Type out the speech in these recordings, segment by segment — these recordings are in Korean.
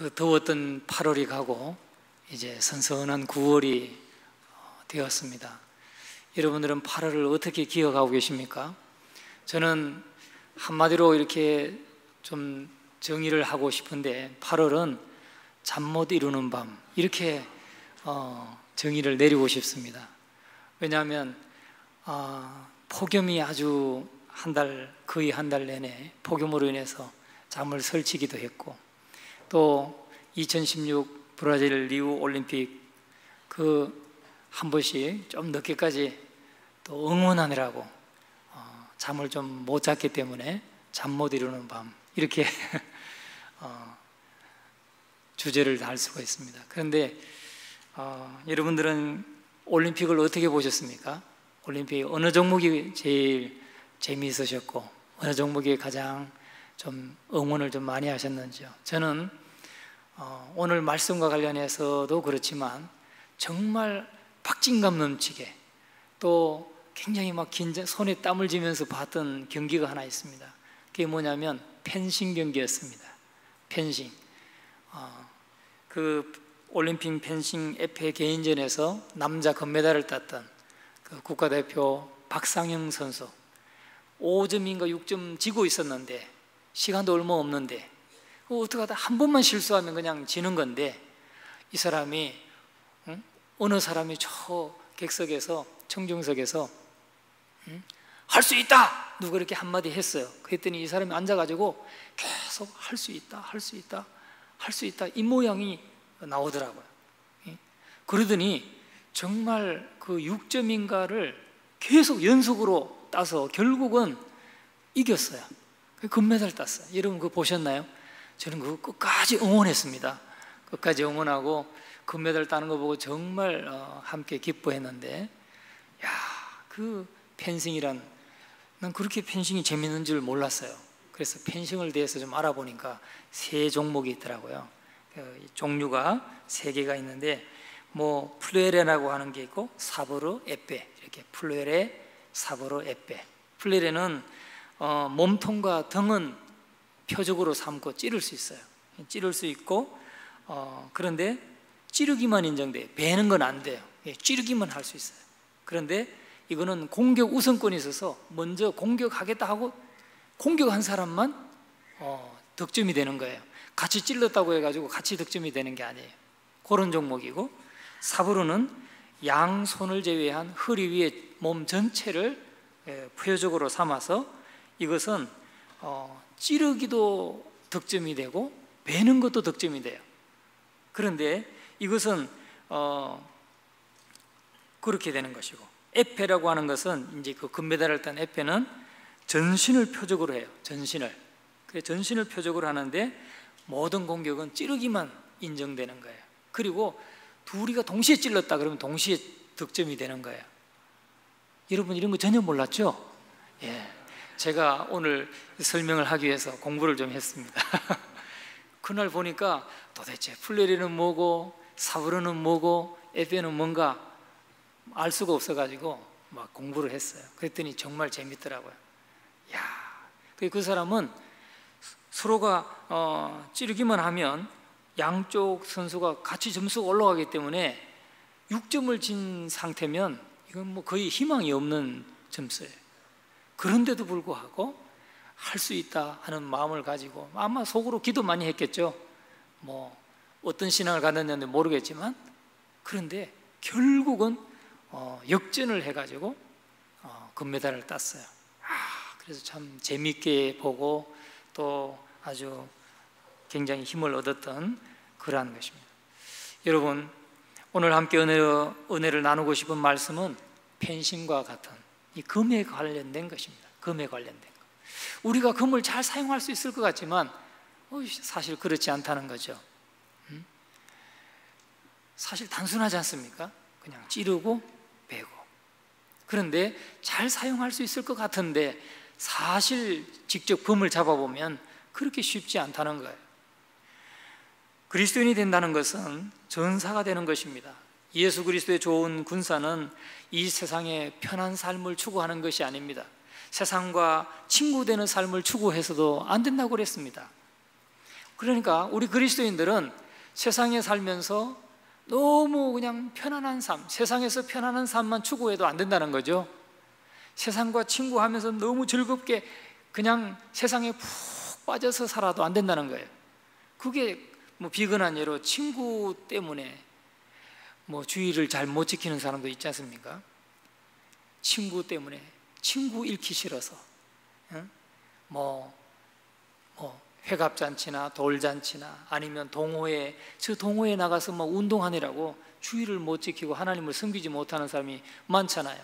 그 더웠던 8월이 가고 이제 선선한 9월이 되었습니다. 여러분들은 8월을 어떻게 기억하고 계십니까? 저는 한마디로 이렇게 좀 정의를 하고 싶은데 8월은 잠 못 이루는 밤, 이렇게 정의를 내리고 싶습니다. 왜냐하면 폭염이 아주 거의 한 달 내내 폭염으로 인해서 잠을 설치기도 했고, 또 2016 브라질 리우 올림픽 한 번씩 좀 늦게까지 또 응원하느라고 잠을 좀 못 잤기 때문에 잠 못 이루는 밤, 이렇게 주제를 달 수가 있습니다. 그런데 여러분들은 올림픽을 어떻게 보셨습니까? 올림픽 어느 종목이 제일 재미있으셨고 어느 종목이 가장 좀 응원을 좀 많이 하셨는지요? 저는 오늘 말씀과 관련해서도 그렇지만 정말 박진감 넘치게 또 굉장히 막 손에 땀을 쥐면서 봤던 경기가 하나 있습니다. 그게 뭐냐면 펜싱 경기였습니다. 펜싱. 그 올림픽 펜싱 에페 개인전에서 남자 금메달을 땄던 그 국가대표 박상영 선수, 5점인가 6점 지고 있었는데 시간도 얼마 없는데 어떡하다 한 번만 실수하면 그냥 지는 건데, 이 사람이 어느 사람이 저 객석에서, 청중석에서 할 수 있다! 누가 이렇게 한마디 했어요. 그랬더니 이 사람이 앉아가지고 계속 할 수 있다, 할 수 있다, 할 수 있다, 이 모양이 나오더라고요. 그러더니 정말 그 6점인가를 계속 연속으로 따서 결국은 이겼어요. 금메달 땄어요. 여러분 그거 보셨나요? 저는 그거 끝까지 응원했습니다. 끝까지 응원하고 금메달 따는 거 보고 정말 함께 기뻐했는데, 야, 그 펜싱이란, 난 그렇게 펜싱이 재밌는 줄 몰랐어요. 그래서 펜싱을 대해서 좀 알아보니까 3종목이 있더라고요. 종류가 3개가 있는데, 뭐 플레레라고 하는 게 있고 사보르, 에페, 이렇게 플레레, 사보르, 에페. 플레레는 몸통과 등은 표적으로 삼고 찌를 수 있어요. 찌를 수 있고 그런데 찌르기만 인정돼요. 베는 건 안 돼요. 찌르기만 할 수 있어요. 그런데 이거는 공격 우선권이 있어서 먼저 공격하겠다 하고 공격한 사람만 득점이 되는 거예요. 같이 찔렀다고 해가지고 같이 득점이 되는 게 아니에요. 그런 종목이고, 사브르는 양손을 제외한 허리 위에 몸 전체를 표적으로 삼아서 이것은 찌르기도 득점이 되고 베는 것도 득점이 돼요. 그런데 이것은 그렇게 되는 것이고, 에페라고 하는 것은 이제 그 금메달을 딴 에페는 전신을 표적으로 해요. 전신을. 그래서 전신을 표적으로 하는데 모든 공격은 찌르기만 인정되는 거예요. 그리고 둘이가 동시에 찔렀다 그러면 동시에 득점이 되는 거예요. 여러분 이런 거 전혀 몰랐죠? 예. 제가 오늘 설명을 하기 위해서 공부를 좀 했습니다. 그날 보니까 도대체 플레리는 뭐고 사브르는 뭐고 에페는 뭔가 알 수가 없어가지고 막 공부를 했어요. 그랬더니 정말 재밌더라고요. 야, 그 사람은 서로가 찌르기만 하면 양쪽 선수가 같이 점수가 올라가기 때문에 6점을 진 상태면 이건 뭐 거의 희망이 없는 점수예요. 그런데도 불구하고 할 수 있다 하는 마음을 가지고 아마 속으로 기도 많이 했겠죠. 뭐 어떤 신앙을 갖는지 모르겠지만, 그런데 결국은 역전을 해가지고 금메달을 땄어요. 그래서 참 재밌게 보고 또 아주 굉장히 힘을 얻었던 그러한 것입니다. 여러분, 오늘 함께 은혜를 나누고 싶은 말씀은 펜싱과 같은 이 금에 관련된 것입니다. 금에 관련된 것. 우리가 금을 잘 사용할 수 있을 것 같지만 사실 그렇지 않다는 거죠. 사실 단순하지 않습니까? 그냥 찌르고 베고. 그런데 잘 사용할 수 있을 것 같은데 사실 직접 금을 잡아보면 그렇게 쉽지 않다는 거예요. 그리스도인이 된다는 것은 전사가 되는 것입니다. 예수 그리스도의 좋은 군사는 이 세상의 편한 삶을 추구하는 것이 아닙니다. 세상과 친구 되는 삶을 추구해서도 안 된다고 그랬습니다. 그러니까 우리 그리스도인들은 세상에 살면서 너무 그냥 편안한 삶, 세상에서 편안한 삶만 추구해도 안 된다는 거죠. 세상과 친구하면서 너무 즐겁게 그냥 세상에 푹 빠져서 살아도 안 된다는 거예요. 그게 뭐 비근한 예로 친구 때문에 뭐 주의를 잘 못 지키는 사람도 있지 않습니까? 친구 때문에, 친구 잃기 싫어서 뭐 회갑잔치나 돌잔치나 아니면 동호회, 저 동호회 나가서 뭐 운동하느라고 주의를 못 지키고 하나님을 섬기지 못하는 사람이 많잖아요.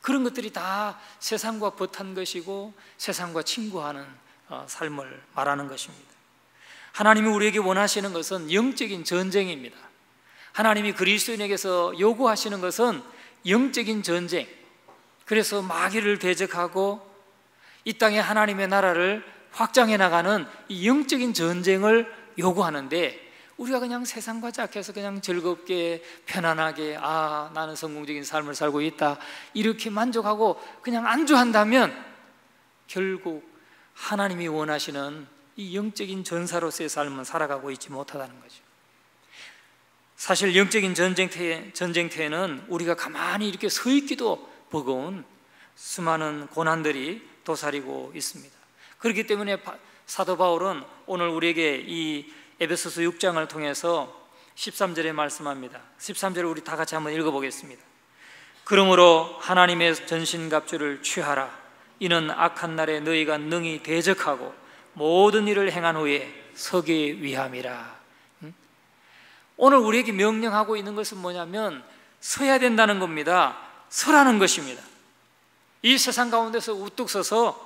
그런 것들이 다 세상과 버탄 것이고 세상과 친구하는 삶을 말하는 것입니다. 하나님이 우리에게 원하시는 것은 영적인 전쟁입니다. 하나님이 그리스도인에게서 요구하시는 것은 영적인 전쟁. 그래서 마귀를 대적하고 이 땅에 하나님의 나라를 확장해 나가는 이 영적인 전쟁을 요구하는데, 우리가 그냥 세상과 짝해서 그냥 즐겁게 편안하게 나는 성공적인 삶을 살고 있다 이렇게 만족하고 그냥 안주한다면 결국 하나님이 원하시는 이 영적인 전사로서의 삶은 살아가고 있지 못하다는 거죠. 사실 영적인 전쟁터에는 우리가 가만히 이렇게 서 있기도 버거운 수많은 고난들이 도사리고 있습니다. 그렇기 때문에 사도 바울은 오늘 우리에게 이 에베소서 6장을 통해서 13절에 말씀합니다. 13절을 우리 다 같이 한번 읽어보겠습니다. 그러므로 하나님의 전신갑주를 취하라. 이는 악한 날에 너희가 능히 대적하고 모든 일을 행한 후에 서기 위함이라. 오늘 우리에게 명령하고 있는 것은 뭐냐면 서야 된다는 겁니다. 서라는 것입니다. 이 세상 가운데서 우뚝 서서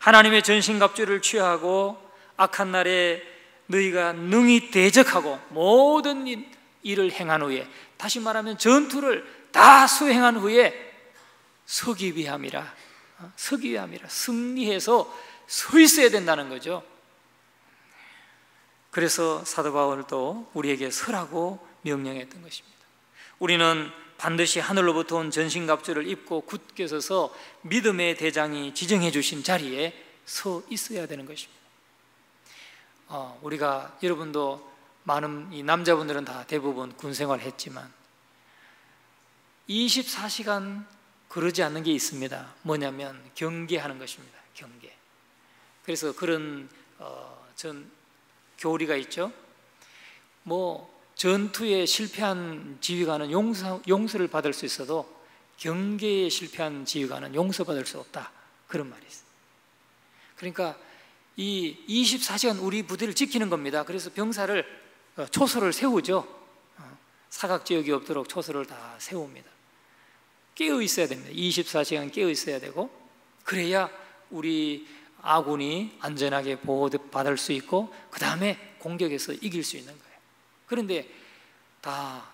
하나님의 전신갑주를 취하고 악한 날에 너희가 능히 대적하고 모든 일을 행한 후에, 다시 말하면 전투를 다 수행한 후에 서기 위함이라. 서기 위함이라. 승리해서 서 있어야 된다는 거죠. 그래서 사도 바울도 우리에게 서라고 명령했던 것입니다. 우리는 반드시 하늘로부터 온 전신갑주를 입고 굳게 서서 믿음의 대장이 지정해 주신 자리에 서 있어야 되는 것입니다. 우리가, 여러분도 많은 이 남자분들은 다 대부분 군생활을 했지만 24시간 그러지 않는 게 있습니다. 뭐냐면 경계하는 것입니다. 경계. 그래서 그런 교리가 있죠. 뭐 전투에 실패한 지휘관은 용서를 받을 수 있어도 경계에 실패한 지휘관은 용서받을 수 없다, 그런 말이 있어요. 그러니까 이 24시간 우리 부대를 지키는 겁니다. 그래서 병사를 초소를 세우죠. 사각지역이 없도록 초소를 다 세웁니다. 깨어 있어야 됩니다. 24시간 깨어 있어야 되고, 그래야 우리 아군이 안전하게 보호받을 수 있고 그 다음에 공격에서 이길 수 있는 거예요. 그런데 다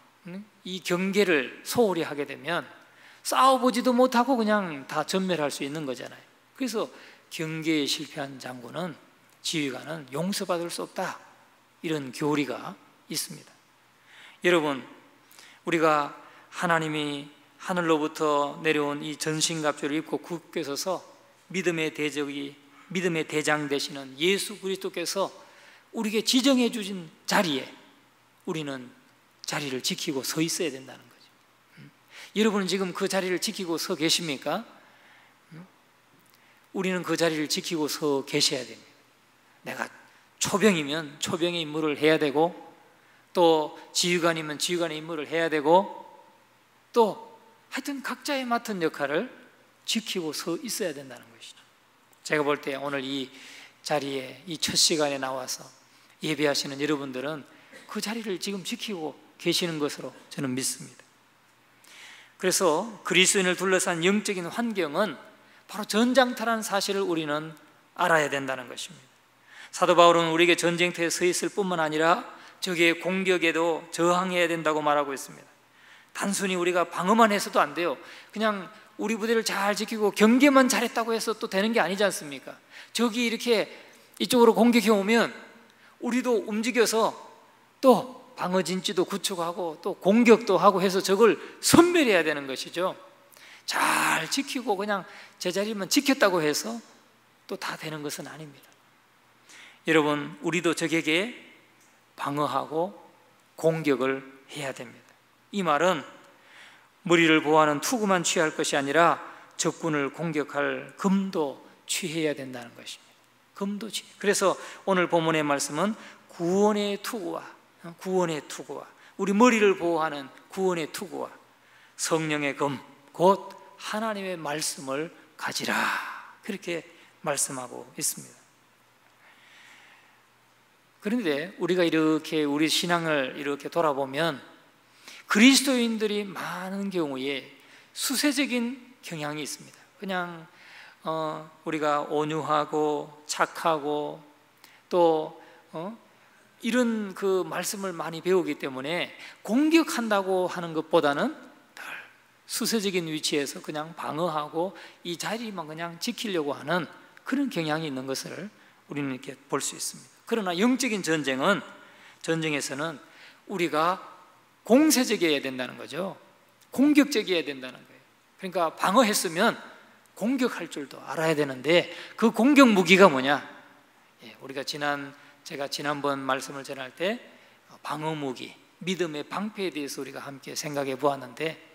이 경계를 소홀히 하게 되면 싸워보지도 못하고 그냥 다 전멸할 수 있는 거잖아요. 그래서 경계에 실패한 장군은, 지휘관은 용서받을 수 없다, 이런 교리가 있습니다. 여러분, 우리가 하나님이 하늘로부터 내려온 이 전신갑주를 입고 굳게 서서 믿음의 대장 되시는 예수 그리스도께서 우리에게 지정해 주신 자리에 우리는 자리를 지키고 서 있어야 된다는 거죠. 여러분은 지금 그 자리를 지키고 서 계십니까? 우리는 그 자리를 지키고 서 계셔야 됩니다. 내가 초병이면 초병의 임무를 해야 되고, 또 지휘관이면 지휘관의 임무를 해야 되고, 또 하여튼 각자의 맡은 역할을 지키고 서 있어야 된다는 것이죠. 제가 볼 때 오늘 이 자리에, 이 첫 시간에 나와서 예배하시는 여러분들은 그 자리를 지금 지키고 계시는 것으로 저는 믿습니다. 그래서 그리스도인을 둘러싼 영적인 환경은 바로 전장터라는 사실을 우리는 알아야 된다는 것입니다. 사도 바울은 우리에게 전쟁터에 서 있을 뿐만 아니라 적의 공격에도 저항해야 된다고 말하고 있습니다. 단순히 우리가 방어만 해서도 안 돼요. 그냥 우리 부대를 잘 지키고 경계만 잘했다고 해서 또 되는 게 아니지 않습니까? 적이 이렇게 이쪽으로 공격해 오면 우리도 움직여서 또 방어 진지도 구축하고 또 공격도 하고 해서 적을 섬멸해야 되는 것이죠. 잘 지키고 그냥 제자리만 지켰다고 해서 또 다 되는 것은 아닙니다. 여러분, 우리도 적에게 방어하고 공격을 해야 됩니다. 이 말은 머리를 보호하는 투구만 취할 것이 아니라 적군을 공격할 금도 취해야 된다는 것입니다. 금도 취. 그래서 오늘 본문의 말씀은 구원의 투구와 우리 머리를 보호하는 구원의 투구와 성령의 금, 곧 하나님의 말씀을 가지라, 그렇게 말씀하고 있습니다. 그런데 우리가 이렇게 우리 신앙을 이렇게 돌아보면 그리스도인들이 많은 경우에 수세적인 경향이 있습니다. 그냥 우리가 온유하고 착하고 또 이런 그 말씀을 많이 배우기 때문에 공격한다고 하는 것보다는 덜 수세적인 위치에서 그냥 방어하고 이 자리만 그냥 지키려고 하는 그런 경향이 있는 것을 우리는 이렇게 볼 수 있습니다. 그러나 영적인 전쟁에서는 우리가 공세적이어야 된다는 거죠. 공격적이어야 된다는 거예요. 그러니까 방어했으면 공격할 줄도 알아야 되는데 그 공격 무기가 뭐냐? 우리가 제가 지난번 말씀을 전할 때 방어 무기, 믿음의 방패에 대해서 우리가 함께 생각해 보았는데,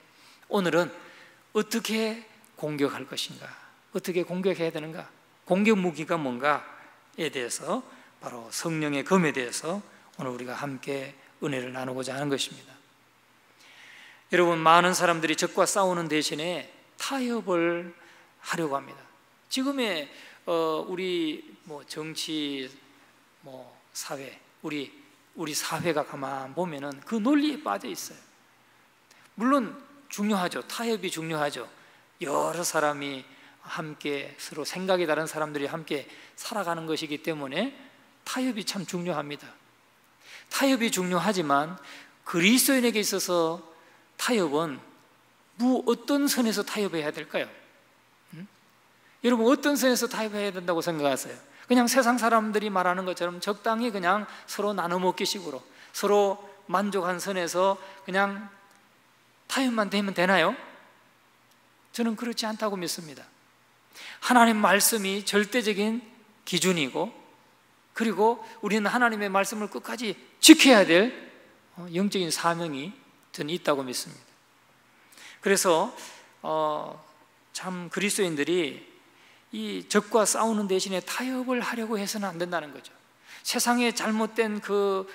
오늘은 어떻게 공격할 것인가, 어떻게 공격해야 되는가, 공격 무기가 뭔가에 대해서, 바로 성령의 검에 대해서 오늘 우리가 함께 은혜를 나누고자 하는 것입니다. 여러분, 많은 사람들이 적과 싸우는 대신에 타협을 하려고 합니다. 지금의 우리 정치, 사회, 우리 사회가 가만 보면은 그 논리에 빠져 있어요. 물론 중요하죠. 타협이 중요하죠. 여러 사람이 함께, 서로 생각이 다른 사람들이 함께 살아가는 것이기 때문에 타협이 참 중요합니다. 타협이 중요하지만 그리스도인에게 있어서 타협은 어떤 선에서 타협해야 될까요? 여러분, 어떤 선에서 타협해야 된다고 생각하세요? 그냥 세상 사람들이 말하는 것처럼 적당히 그냥 서로 나눠 먹기 식으로 서로 만족한 선에서 그냥 타협만 되면 되나요? 저는 그렇지 않다고 믿습니다. 하나님 말씀이 절대적인 기준이고, 그리고 우리는 하나님의 말씀을 끝까지 지켜야 될 영적인 사명이 저는 있다고 믿습니다. 그래서 참 그리스도인들이 이 적과 싸우는 대신에 타협을 하려고 해서는 안 된다는 거죠. 세상의 잘못된 그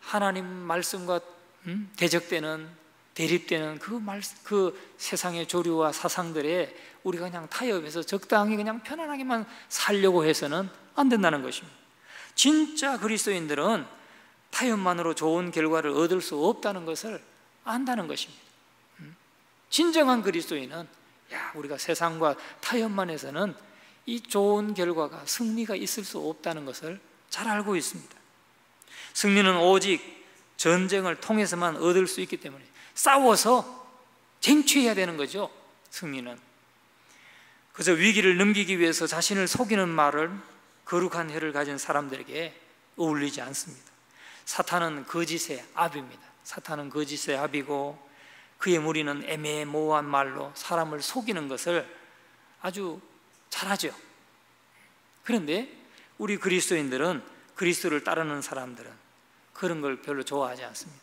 하나님 말씀과 대적되는, 대립되는 그 세상의 조류와 사상들에 우리가 그냥 타협해서 적당히 그냥 편안하게만 살려고 해서는 안 된다는 것입니다. 진짜 그리스도인들은 타협만으로 좋은 결과를 얻을 수 없다는 것을 안다는 것입니다. 진정한 그리스도인은 우리가 세상과 타협만 해서는 이 좋은 결과가, 승리가 있을 수 없다는 것을 잘 알고 있습니다. 승리는 오직 전쟁을 통해서만 얻을 수 있기 때문에 싸워서 쟁취해야 되는 거죠. 승리는 그저 위기를 넘기기 위해서 자신을 속이는 말을 거룩한 혀를 가진 사람들에게 어울리지 않습니다. 사탄은 거짓의 압입니다. 사탄은 거짓의 압이고, 그의 무리는 애매모호한 말로 사람을 속이는 것을 아주 잘하죠. 그런데 우리 그리스도인들은, 그리스도를 따르는 사람들은 그런 걸 별로 좋아하지 않습니다.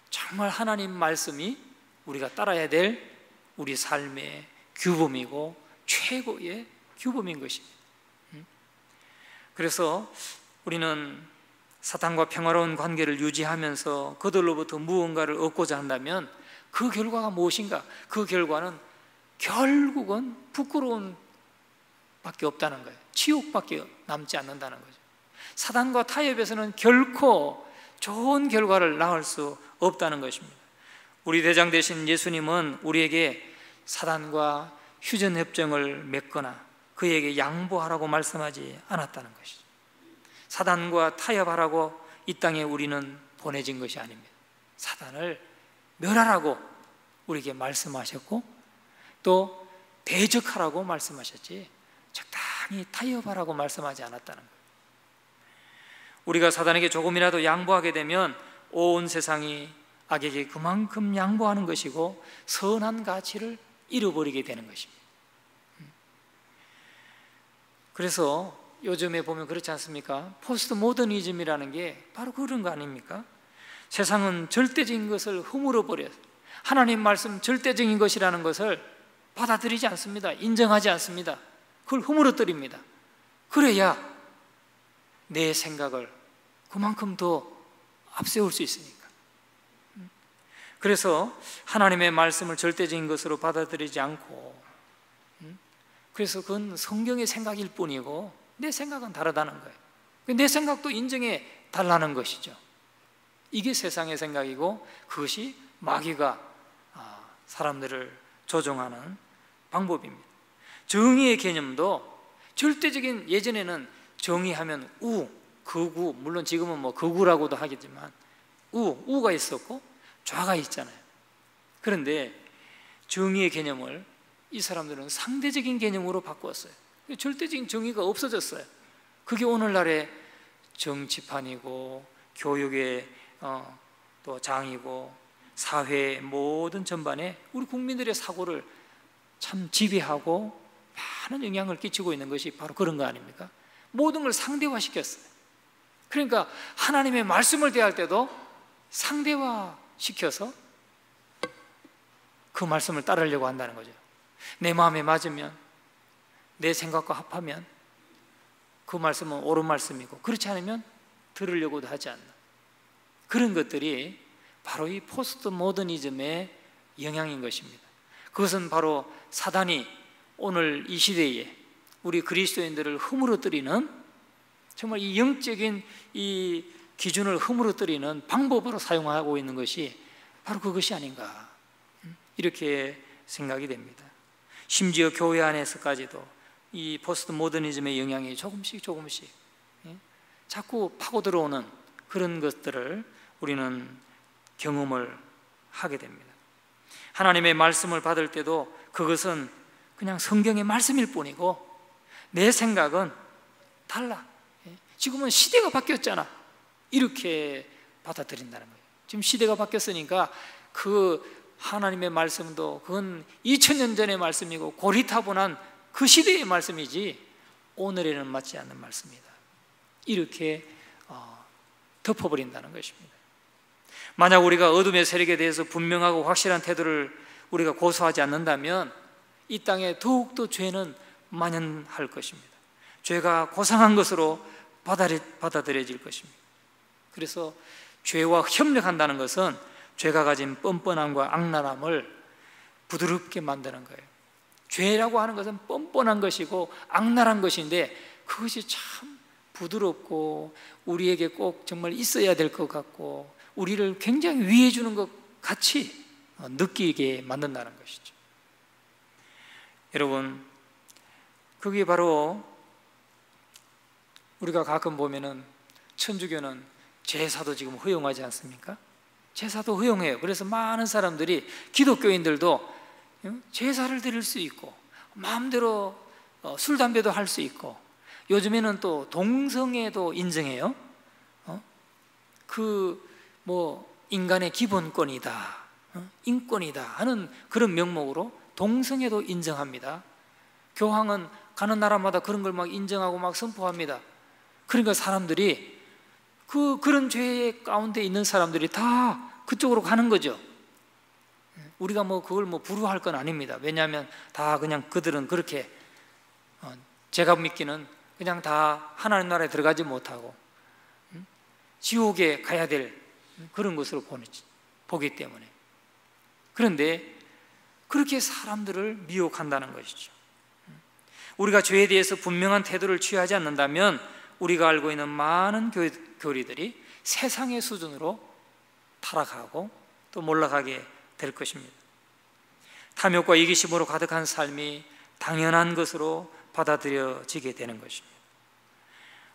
정말 하나님 말씀이 우리가 따라야 될 우리 삶의 규범이고 최고의 규범인 것입니다. 그래서 우리는 사탄과 평화로운 관계를 유지하면서 그들로부터 무언가를 얻고자 한다면 그 결과가 무엇인가? 그 결과는 결국은 부끄러운 밖에 없다는 거예요. 치욕밖에 남지 않는다는 거죠. 사탄과 타협에서는 결코 좋은 결과를 낳을 수 없다는 것입니다. 우리 대장 되신 예수님은 우리에게 사탄과 휴전협정을 맺거나 그에게 양보하라고 말씀하지 않았다는 것이죠. 사탄과 타협하라고 이 땅에 우리는 보내진 것이 아닙니다. 사탄을 멸하라고 우리에게 말씀하셨고, 또 대적하라고 말씀하셨지 적당히 타협하라고 말씀하지 않았다는 거예요. 우리가 사탄에게 조금이라도 양보하게 되면 온 세상이 악에게 그만큼 양보하는 것이고 선한 가치를 잃어버리게 되는 것입니다. 그래서 요즘에 보면 그렇지 않습니까? 포스트 모더니즘이라는 게 바로 그런 거 아닙니까? 세상은 절대적인 것을 허물어 버려요. 하나님 말씀 절대적인 것이라는 것을 받아들이지 않습니다. 인정하지 않습니다. 그걸 허물어뜨립니다. 그래야 내 생각을 그만큼 더 앞세울 수 있으니까. 그래서 하나님의 말씀을 절대적인 것으로 받아들이지 않고, 그래서 그건 성경의 생각일 뿐이고 내 생각은 다르다는 거예요. 내 생각도 인정해 달라는 것이죠. 이게 세상의 생각이고 그것이 마귀가 사람들을 조종하는 방법입니다. 정의의 개념도 절대적인, 예전에는 정의하면 거구, 물론 지금은 뭐 거구라고도 하겠지만 우가 있었고 좌가 있잖아요. 그런데 정의의 개념을 이 사람들은 상대적인 개념으로 바꾸었어요. 절대적인 정의가 없어졌어요. 그게 오늘날의 정치판이고 교육의 또 장이고 사회의 모든 전반에 우리 국민들의 사고를 참 지배하고 많은 영향을 끼치고 있는 것이 바로 그런 거 아닙니까? 모든 걸 상대화시켰어요. 그러니까 하나님의 말씀을 대할 때도 상대화시켜서 그 말씀을 따르려고 한다는 거죠. 내 마음에 맞으면, 내 생각과 합하면 그 말씀은 옳은 말씀이고, 그렇지 않으면 들으려고도 하지 않는 그런 것들이 바로 이 포스트 모더니즘의 영향인 것입니다. 그것은 바로 사단이 오늘 이 시대에 우리 그리스도인들을 허물어뜨리는, 정말 이 영적인 이 기준을 허물어뜨리는 방법으로 사용하고 있는 것이 바로 그것이 아닌가, 이렇게 생각이 됩니다. 심지어 교회 안에서까지도 이 포스트 모더니즘의 영향이 조금씩 자꾸 파고 들어오는 그런 것들을 우리는 경험을 하게 됩니다. 하나님의 말씀을 받을 때도 그것은 그냥 성경의 말씀일 뿐이고 내 생각은 달라. 지금은 시대가 바뀌었잖아, 이렇게 받아들인다는 거예요. 지금 시대가 바뀌었으니까 그 하나님의 말씀도 그건 2000년 전의 말씀이고 고리타분한 그 시대의 말씀이지 오늘에는 맞지 않는 말씀이다, 이렇게 덮어버린다는 것입니다. 만약 우리가 어둠의 세력에 대해서 분명하고 확실한 태도를 우리가 고수하지 않는다면 이 땅에 더욱더 죄는 만연할 것입니다. 죄가 고상한 것으로 받아들여질 것입니다. 그래서 죄와 협력한다는 것은 죄가 가진 뻔뻔함과 악랄함을 부드럽게 만드는 거예요. 죄라고 하는 것은 뻔뻔한 것이고 악랄한 것인데 그것이 참 부드럽고 우리에게 꼭 정말 있어야 될 것 같고 우리를 굉장히 위해 주는 것 같이 느끼게 만든다는 것이죠. 여러분, 그게 바로 우리가 가끔 보면은 천주교는 제사도 지금 허용하지 않습니까? 제사도 허용해요. 그래서 많은 사람들이, 기독교인들도 제사를 드릴 수 있고 마음대로 술, 담배도 할 수 있고, 요즘에는 또 동성애도 인정해요. 인간의 기본권이다, 인권이다 하는 그런 명목으로 동성애도 인정합니다. 교황은 가는 나라마다 그런 걸 막 인정하고 막 선포합니다. 그러니까 사람들이 그런 죄 가운데 있는 사람들이 다 그쪽으로 가는 거죠. 우리가 그걸 부루할 건 아닙니다. 왜냐하면 다 그냥 그들은 그렇게 제가 믿기는 그냥 다 하나님 나라에 들어가지 못하고 지옥에 가야 될 그런 것으로 보기 때문에. 그런데 그렇게 사람들을 미혹한다는 것이죠. 우리가 죄에 대해서 분명한 태도를 취하지 않는다면 우리가 알고 있는 많은 교리들이 세상의 수준으로 타락하고 또 몰락하게 될 것입니다. 탐욕과 이기심으로 가득한 삶이 당연한 것으로 받아들여지게 되는 것입니다.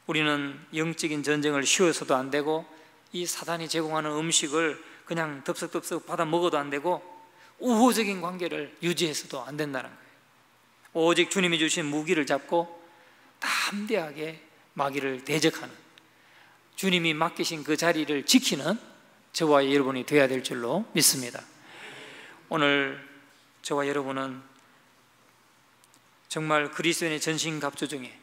우리는 영적인 전쟁을 쉬어서도 안 되고 이 사단이 제공하는 음식을 그냥 덥석덥석 받아 먹어도 안 되고 우호적인 관계를 유지해서도 안 된다는 거예요. 오직 주님이 주신 무기를 잡고 담대하게 마귀를 대적하는, 주님이 맡기신 그 자리를 지키는 저와 여러분이 되어야 될 줄로 믿습니다. 오늘 저와 여러분은 정말 그리스도인의 전신갑주 중에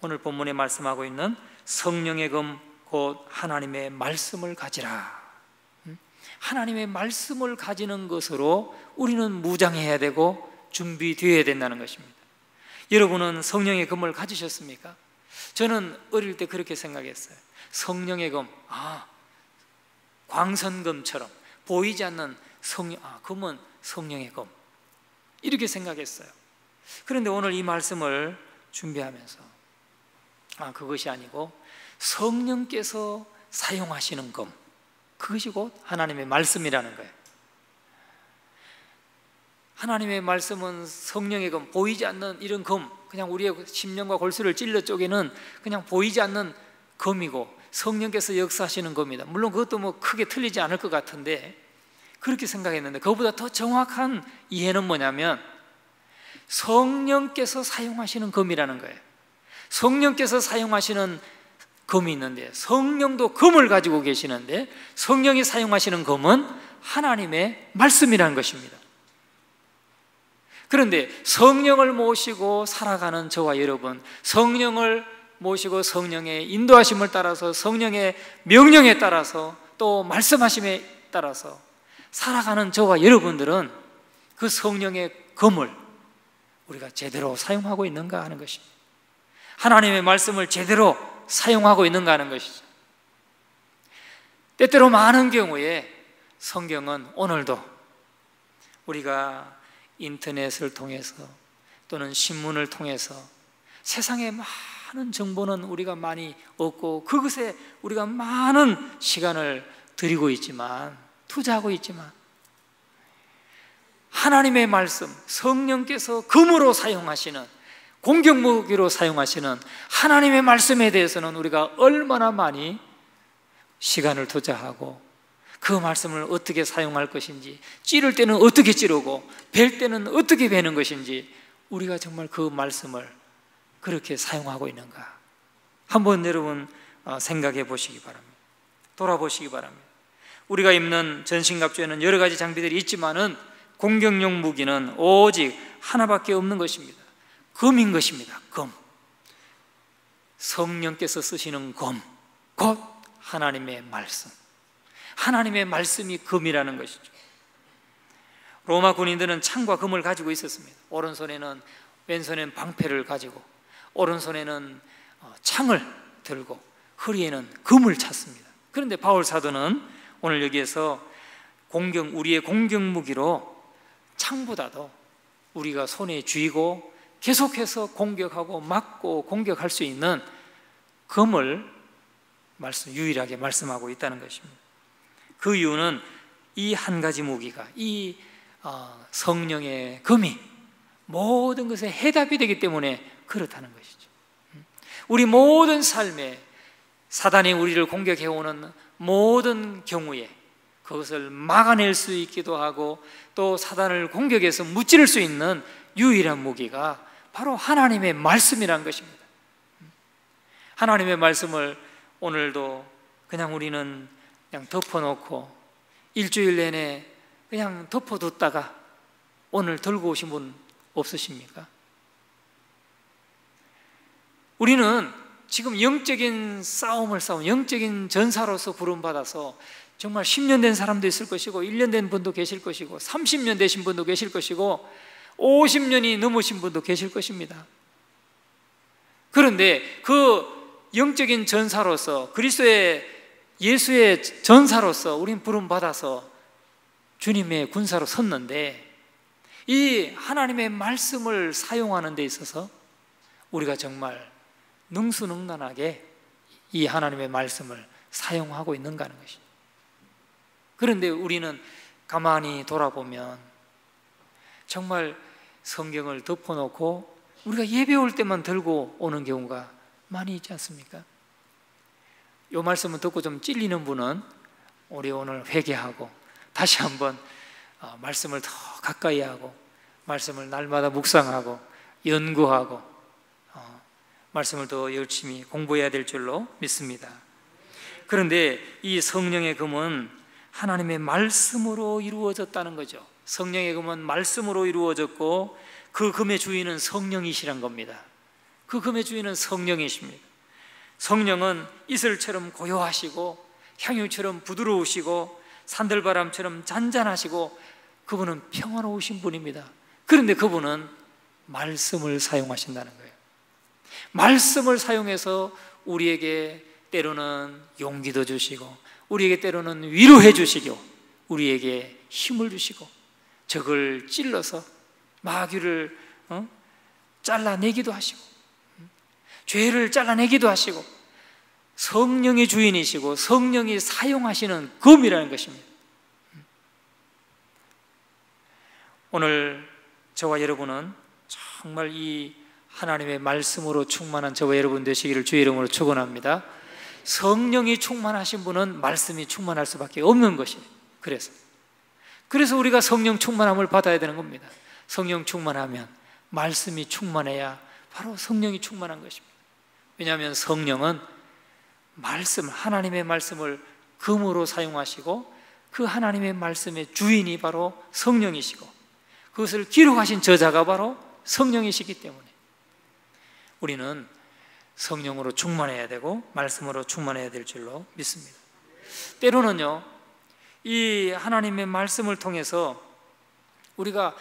오늘 본문에 말씀하고 있는 성령의 금 곧 하나님의 말씀을 가지라. 하나님의 말씀을 가지는 것으로 우리는 무장해야 되고 준비되어야 된다는 것입니다. 여러분은 성령의 금을 가지셨습니까? 저는 어릴 때 그렇게 생각했어요. 성령의 금, 광선금처럼 보이지 않는 금은 성령의 금, 이렇게 생각했어요. 그런데 오늘 이 말씀을 준비하면서 그것이 아니고 성령께서 사용하시는 금, 그것이 곧 하나님의 말씀이라는 거예요. 하나님의 말씀은 성령의 금, 보이지 않는 이런 금, 그냥 우리의 심령과 골수를 찔러 쪼개는 그냥 보이지 않는 금이고 성령께서 역사하시는 금이다. 물론 그것도 뭐 크게 틀리지 않을 것 같은데 그렇게 생각했는데, 그것보다 더 정확한 이해는 뭐냐면 성령께서 사용하시는 금이라는 거예요. 성령께서 사용하시는 금이 있는데, 성령도 금을 가지고 계시는데 성령이 사용하시는 금은 하나님의 말씀이라는 것입니다. 그런데 성령을 모시고 살아가는 저와 여러분, 성령을 모시고 성령의 인도하심을 따라서, 성령의 명령에 따라서, 또 말씀하심에 따라서 살아가는 저와 여러분들은 그 성령의 금을 우리가 제대로 사용하고 있는가 하는 것입니다. 하나님의 말씀을 제대로 사용하고 있는가 하는 것이죠. 때때로 많은 경우에 성경은 오늘도 우리가 인터넷을 통해서 또는 신문을 통해서 세상의 많은 정보는 우리가 많이 얻고 그것에 우리가 많은 시간을 들이고 있지만, 투자하고 있지만, 하나님의 말씀, 성령께서 금으로 사용하시는, 공격무기로 사용하시는 하나님의 말씀에 대해서는 우리가 얼마나 많이 시간을 투자하고 그 말씀을 어떻게 사용할 것인지, 찌를 때는 어떻게 찌르고 벨 때는 어떻게 베는 것인지, 우리가 정말 그 말씀을 그렇게 사용하고 있는가 한번 여러분 생각해 보시기 바랍니다. 돌아보시기 바랍니다. 우리가 입는 전신갑주에는 여러 가지 장비들이 있지만은 공격용 무기는 오직 하나밖에 없는 것입니다. 금인 것입니다. 금. 성령께서 쓰시는 금, 곧 하나님의 말씀. 하나님의 말씀이 금이라는 것이죠. 로마 군인들은 창과 금을 가지고 있었습니다. 오른손에는, 왼손에는 방패를 가지고 오른손에는 창을 들고 허리에는 금을 찼습니다. 그런데 바울 사도는 오늘 여기에서 우리의 공격 무기로 창보다도 우리가 손에 쥐고 계속해서 공격하고 막고 공격할 수 있는 금을 유일하게 말씀하고 있다는 것입니다. 그 이유는 이 한 가지 무기가, 이 성령의 금이 모든 것에 해답이 되기 때문에 그렇다는 것이죠. 우리 모든 삶에 사단이 우리를 공격해오는 모든 경우에 그것을 막아낼 수 있기도 하고, 또 사단을 공격해서 무찌를 수 있는 유일한 무기가 바로 하나님의 말씀이라는 것입니다. 하나님의 말씀을 오늘도 그냥 우리는 그냥 덮어놓고 일주일 내내 그냥 덮어뒀다가 오늘 들고 오신 분 없으십니까? 우리는 지금 영적인 싸움을 싸운, 영적인 전사로서 부름받아서 정말 10년 된 사람도 있을 것이고 1년 된 분도 계실 것이고 30년 되신 분도 계실 것이고 50년이 넘으신 분도 계실 것입니다. 그런데 그 영적인 전사로서, 예수의 전사로서 우린 부름받아서 주님의 군사로 섰는데, 이 하나님의 말씀을 사용하는 데 있어서 우리가 정말 능수능란하게 이 하나님의 말씀을 사용하고 있는가 하는 것이죠. 그런데 우리는 가만히 돌아보면 정말 성경을 덮어놓고 우리가 예배 올 때만 들고 오는 경우가 많이 있지 않습니까? 이 말씀을 듣고 좀 찔리는 분은 우리 오늘 회개하고 다시 한번 말씀을 더 가까이 하고 말씀을 날마다 묵상하고 연구하고 말씀을 더 열심히 공부해야 될 줄로 믿습니다. 그런데 이 성령의 금은 하나님의 말씀으로 이루어졌다는 거죠. 성령의 금은 말씀으로 이루어졌고 그 금의 주인은 성령이시란 겁니다. 그 금의 주인은 성령이십니다. 성령은 이슬처럼 고요하시고 향유처럼 부드러우시고 산들바람처럼 잔잔하시고 그분은 평화로우신 분입니다. 그런데 그분은 말씀을 사용하신다는 거예요. 말씀을 사용해서 우리에게 때로는 용기도 주시고 우리에게 때로는 위로해 주시고 우리에게 힘을 주시고 적을 찔러서 마귀를 잘라내기도 하시고 죄를 잘라내기도 하시고 성령이 주인이시고 성령이 사용하시는 검이라는 것입니다. 오늘 저와 여러분은 정말 이 하나님의 말씀으로 충만한 저와 여러분 되시기를 주의 이름으로 축원합니다. 성령이 충만하신 분은 말씀이 충만할 수밖에 없는 것이에요. 그래서 우리가 성령 충만함을 받아야 되는 겁니다. 성령 충만하면 말씀이 충만해야 바로 성령이 충만한 것입니다. 왜냐하면 성령은 하나님의 말씀을 금으로 사용하시고 그 하나님의 말씀의 주인이 바로 성령이시고 그것을 기록하신 저자가 바로 성령이시기 때문에 우리는 성령으로 충만해야 되고 말씀으로 충만해야 될 줄로 믿습니다. 때로는요, 이 하나님의 말씀을 통해서 우리가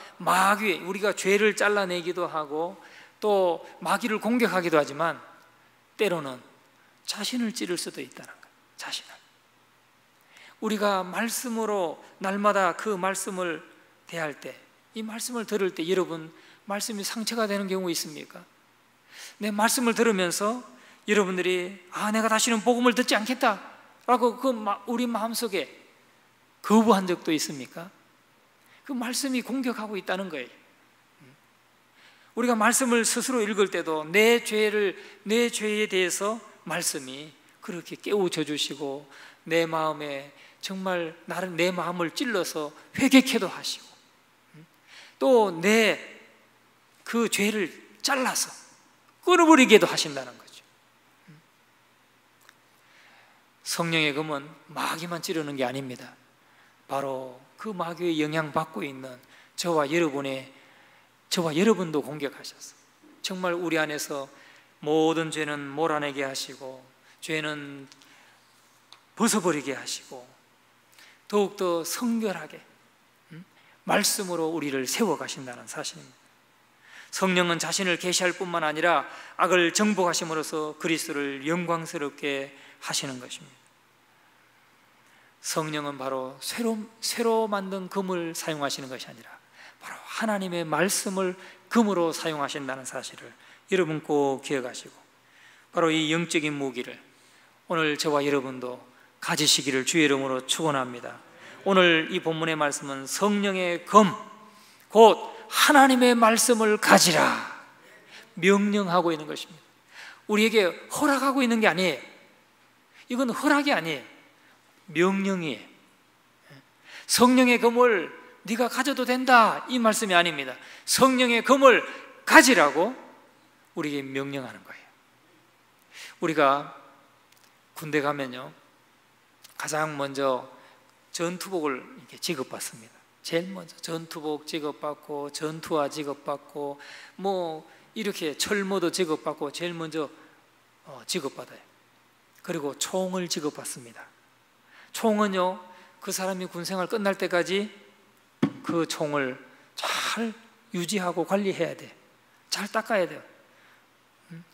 우리가 죄를 잘라내기도 하고 또 마귀를 공격하기도 하지만 때로는 자신을 찌를 수도 있다는 거예요. 자신을. 우리가 말씀으로 날마다 그 말씀을 대할 때, 이 말씀을 들을 때 여러분 말씀이 상처가 되는 경우 있습니까? 내 말씀을 들으면서 여러분들이 내가 다시는 복음을 듣지 않겠다 라고 우리 마음속에 거부한 적도 있습니까? 그 말씀이 공격하고 있다는 거예요. 우리가 말씀을 스스로 읽을 때도 내 죄에 대해서 말씀이 그렇게 깨우쳐 주시고 내 마음에 정말 내 마음을 찔러서 회개케도 하시고 또 내 그 죄를 잘라서 끊어버리게도 하신다는 거죠. 성령의 검은 마귀만 찌르는 게 아닙니다. 바로 그 마귀의 영향받고 있는 저와 여러분도 공격하셔서 정말 우리 안에서 모든 죄는 몰아내게 하시고 죄는 벗어버리게 하시고 더욱더 성결하게 말씀으로 우리를 세워가신다는 사실입니다. 성령은 자신을 계시할 뿐만 아니라 악을 정복하심으로써 그리스도를 영광스럽게 하시는 것입니다. 성령은 바로 쇠로 만든 금을 사용하시는 것이 아니라 바로 하나님의 말씀을 금으로 사용하신다는 사실을 여러분 꼭 기억하시고 바로 이 영적인 무기를 오늘 저와 여러분도 가지시기를 주의 이름으로 축원합니다. 오늘 이 본문의 말씀은 성령의 검, 곧 하나님의 말씀을 가지라 명령하고 있는 것입니다. 우리에게 허락하고 있는 게 아니에요. 이건 허락이 아니에요. 명령이에요. 성령의 검을 네가 가져도 된다 이 말씀이 아닙니다. 성령의 검을 가지라고 우리에게 명령하는 거예요. 우리가 군대 가면요 가장 먼저 전투복을 이렇게 지급받습니다. 제일 먼저 전투복 지급받고 전투화 지급받고 뭐 이렇게 철모도 지급받고 제일 먼저 지급받아요. 그리고 총을 지급받습니다. 총은요 그 사람이 군생활 끝날 때까지 그 총을 잘 유지하고 관리해야 돼. 잘 닦아야 돼요.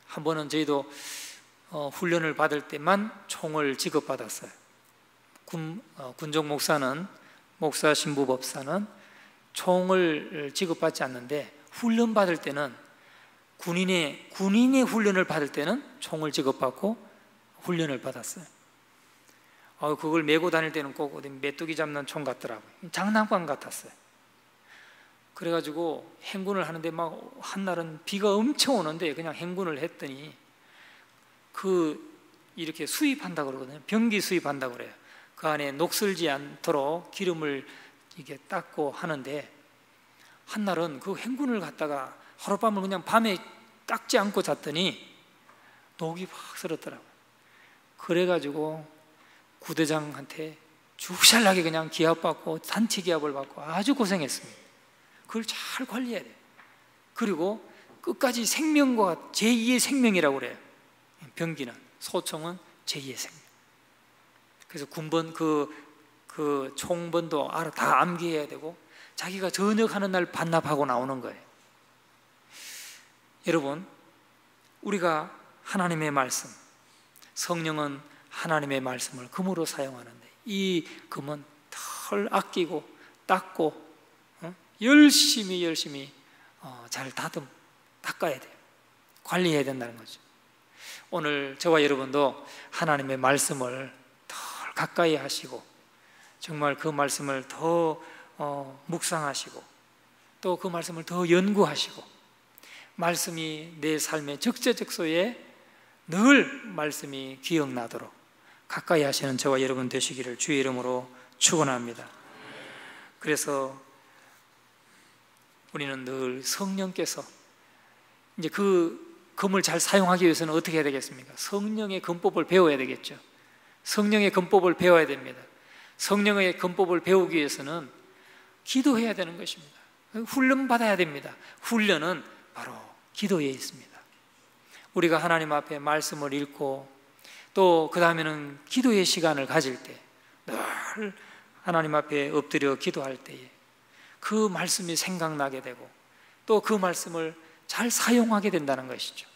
한 번은 저희도 훈련을 받을 때만 총을 지급받았어요. 군종 목사 신부 법사는 총을 지급받지 않는데 훈련 받을 때는 군인의 훈련을 받을 때는 총을 지급받고 훈련을 받았어요. 그걸 메고 다닐 때는 꼭 어디 메뚜기 잡는 총 같더라고요. 장난감 같았어요. 그래가지고 행군을 하는데 막 한날은 비가 엄청 오는데 그냥 행군을 했더니 이렇게 수입한다고 그러거든요. 병기 수입한다고 그래요. 그 안에 녹슬지 않도록 기름을 이게 닦고 하는데 한날은 그 행군을 갔다가 하룻밤을 그냥 밤에 닦지 않고 잤더니 녹이 확 슬었더라고요. 그래가지고 구대장한테 죽살나게 그냥 기합받고 단체 기합을 받고 아주 고생했습니다. 그걸 잘 관리해야 돼요. 그리고 끝까지 생명과 제2의 생명이라고 그래요. 병기는, 소총은 제2의 생명. 그래서 군번 그 총번도 다 암기해야 되고 자기가 전역하는 날 반납하고 나오는 거예요. 여러분, 우리가 하나님의 말씀, 성령은 하나님의 말씀을 금으로 사용하는데 이 금은 덜 아끼고 닦고 열심히 잘 닦아야 돼요. 관리해야 된다는 거죠. 오늘 저와 여러분도 하나님의 말씀을 덜 가까이 하시고 정말 그 말씀을 더 묵상하시고 또 그 말씀을 더 연구하시고 말씀이 내 삶의 적재적소에 늘 말씀이 기억나도록 가까이 하시는 저와 여러분 되시기를 주의 이름으로 축원합니다. 그래서 우리는 늘 성령께서 이제 그 금을 잘 사용하기 위해서는 어떻게 해야 되겠습니까? 성령의 금법을 배워야 되겠죠. 성령의 금법을 배워야 됩니다. 성령의 금법을 배우기 위해서는 기도해야 되는 것입니다. 훈련 받아야 됩니다. 훈련은 바로 기도에 있습니다. 우리가 하나님 앞에 말씀을 읽고 또 그 다음에는 기도의 시간을 가질 때 늘 하나님 앞에 엎드려 기도할 때에 그 말씀이 생각나게 되고 또 그 말씀을 잘 사용하게 된다는 것이죠.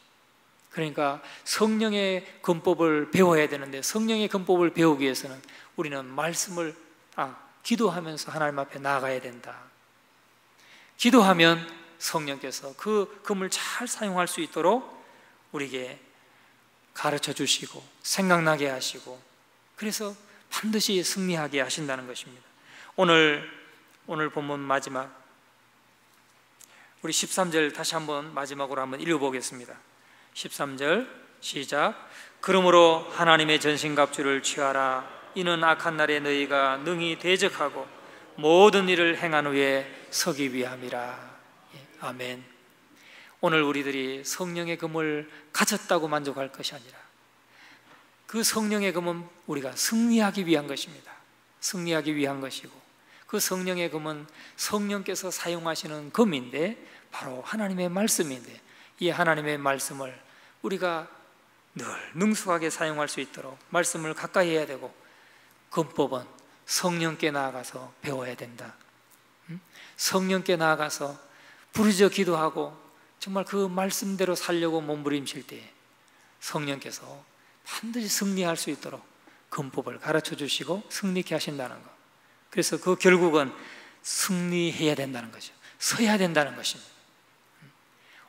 그러니까 성령의 금법을 배워야 되는데 성령의 금법을 배우기 위해서는 우리는 말씀을 기도하면서 하나님 앞에 나아가야 된다. 기도하면 성령께서 그 금을 잘 사용할 수 있도록 우리에게 가르쳐 주시고 생각나게 하시고 그래서 반드시 승리하게 하신다는 것입니다. 오늘 본문 마지막 우리 13절 다시 한번 마지막으로 한번 읽어보겠습니다. 13절 시작. 그러므로 하나님의 전신갑주를 취하라. 이는 악한 날에 너희가 능히 대적하고 모든 일을 행한 후에 서기 위함이라. 아멘. 오늘 우리들이 성령의 금을 가졌다고 만족할 것이 아니라 그 성령의 금은 우리가 승리하기 위한 것입니다. 승리하기 위한 것이고 그 성령의 금은 성령께서 사용하시는 금인데 바로 하나님의 말씀인데 이 하나님의 말씀을 우리가 늘 능숙하게 사용할 수 있도록 말씀을 가까이 해야 되고 금법은 성령께 나아가서 배워야 된다. 성령께 나아가서 부르짖어 기도하고 정말 그 말씀대로 살려고 몸부림칠 때 성령께서 반드시 승리할 수 있도록 금법을 가르쳐 주시고 승리케 하신다는 것. 그래서 그 결국은 승리해야 된다는 거죠. 서야 된다는 것입니다.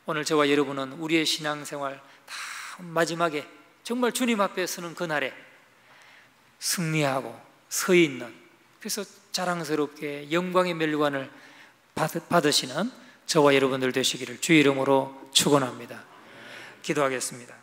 오늘 저와 여러분은 우리의 신앙생활 다 마지막에 정말 주님 앞에 서는 그날에 승리하고 서 있는 그래서 자랑스럽게 영광의 멸관을 받으시는 저와 여러분들 되시기를 주의 이름으로 축원합니다. 기도하겠습니다.